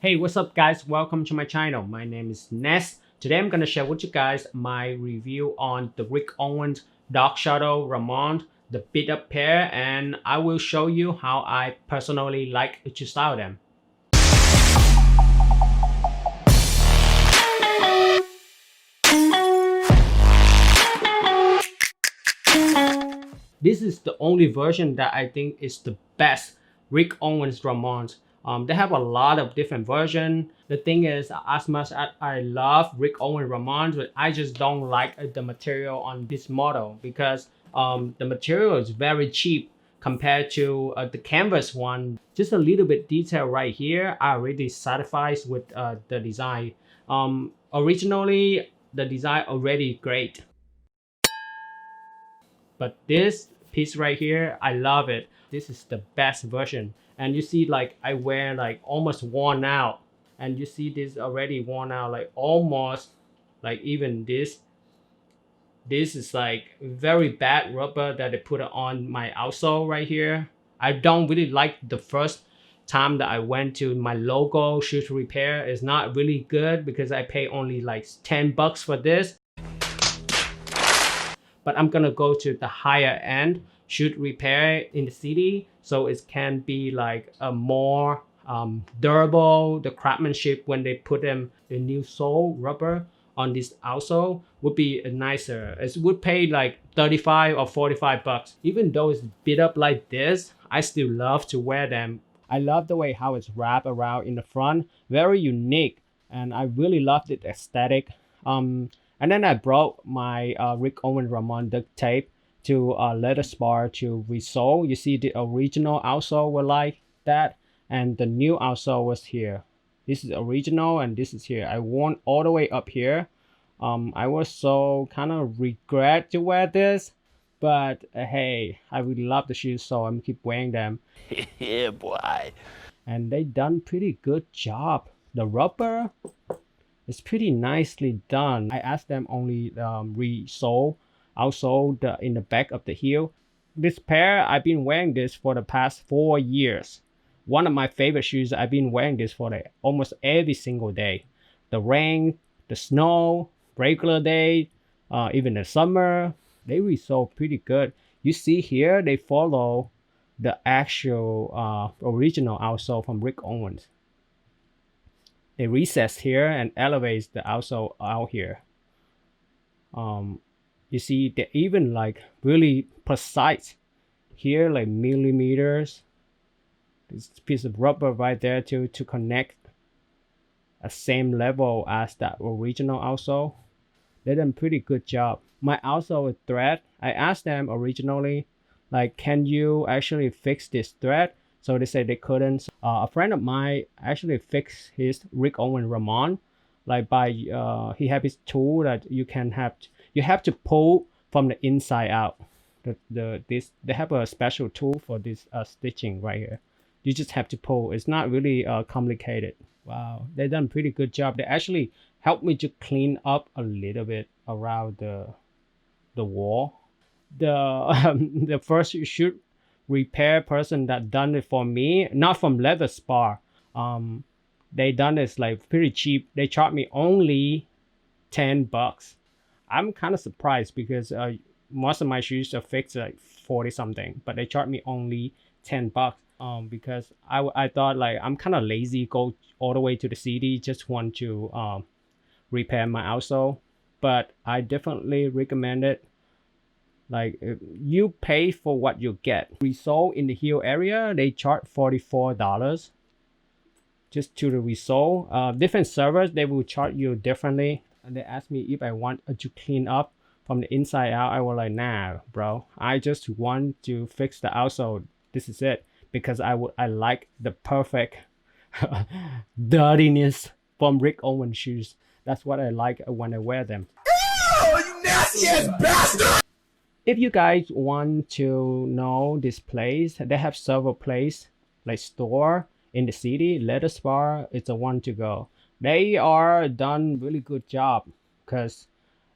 Hey, what's up guys? Welcome to my channel. My name is Ness. Today I'm gonna share with you guys my review on the Rick Owens Drkshdw Ramones, the beat up pair, and I will show you how I personally like to style them. This is the only version that I think is the best Rick Owens Ramones. They have a lot of different versions. The thing is, as much as I love Rick Owens Ramones, but I just don't like the material on this model because the material is very cheap compared to the canvas one. Just a little bit detail right here. I already satisfied with the design. Originally, the design already great. But this piece right here, I love it. This is the best version. And you see, like, I wear like almost worn out, and you see this already worn out, like almost, like even this is like very bad rubber that they put on my outsole right here. I don't really like the first time that I went to my local shoe repair. It's not really good because I pay only like 10 bucks for this. But I'm gonna go to the higher end shoe repair in the city, so it can be like a more durable. The craftsmanship when they put them the new sole rubber on this outsole would be nicer. It would pay like 35 or 45 bucks. Even though it's beat up like this, I still love to wear them. I love the way how it's wrapped around in the front, very unique, and I really love the aesthetic. And then I brought my Rick Owens Ramones duct tape to leather spar to resole. You see the original outsole were like that, and the new outsole was here. This is original and this is here. I worn all the way up here. I was so kind of regret to wear this, but hey, I really love the shoes, so I'm keep wearing them. Yeah, boy. And they done pretty good job. The rubber, it's pretty nicely done. I asked them only resole, outsole in the back of the heel. This pair, I've been wearing this for the past 4 years. One of my favorite shoes. I've been wearing this for almost every single day. The rain, the snow, regular day, even the summer, they resole pretty good. You see here, they follow the actual original outsole from Rick Owens. They recess here and elevates the outsole out here. You see they're even like really precise here, like millimeters. This piece of rubber right there to connect a same level as that original outsole. They done pretty good job. My outsole is thread. I asked them originally, like, can you actually fix this thread? So they said they couldn't. A friend of mine actually fixed his Rick Owens Ramon, like by he have his tool that you have to pull from the inside out. They have a special tool for this stitching right here. You just have to pull. It's not really complicated. Wow, they done pretty good job. They actually helped me to clean up a little bit around the wall. The first shoe repair person that done it for me, not from leather spar, they done this like pretty cheap. They charged me only 10 bucks. I'm kind of surprised because most of my shoes are fixed like 40 something, but they charged me only 10 bucks. Because I thought, like, I'm kind of lazy, go all the way to the city, just want to repair my outsole. But I definitely recommend it. Like, you pay for what you get. Resole in the heel area, they charge $44 just to the resole. Different servers, they will charge you differently. And they asked me if I want to clean up from the inside out. I was like, nah, bro. I just want to fix the outsole. This is it. Because I like the perfect dirtiness from Rick Owens shoes. That's what I like when I wear them. Oh, you nasty ass bastard! If you guys want to know this place, they have several places like store in the city. Leather Spar is the one to go. They are done really good job, because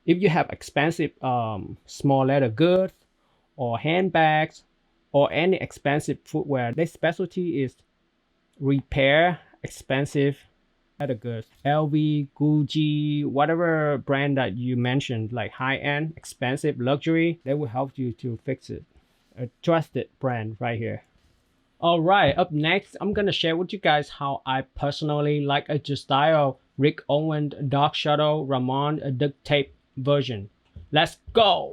if you have expensive small leather goods or handbags or any expensive footwear, their specialty is repair expensive Leather goods, LV, Gucci, whatever brand that you mentioned, like high-end, expensive, luxury, they will help you to fix it. A trusted brand right here. All right, up next, I'm gonna share with you guys how I personally like to style Rick Owens Drkshdw Ramones duct tape version. Let's go.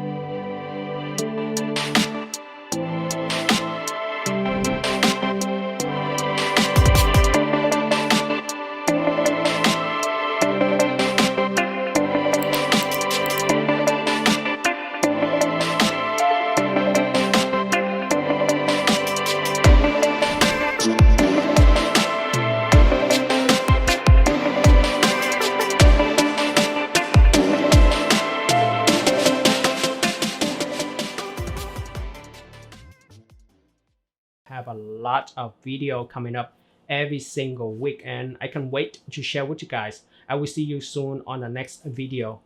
Have a lot of video coming up every single week, and I can't wait to share with you guys. I will see you soon on the next video.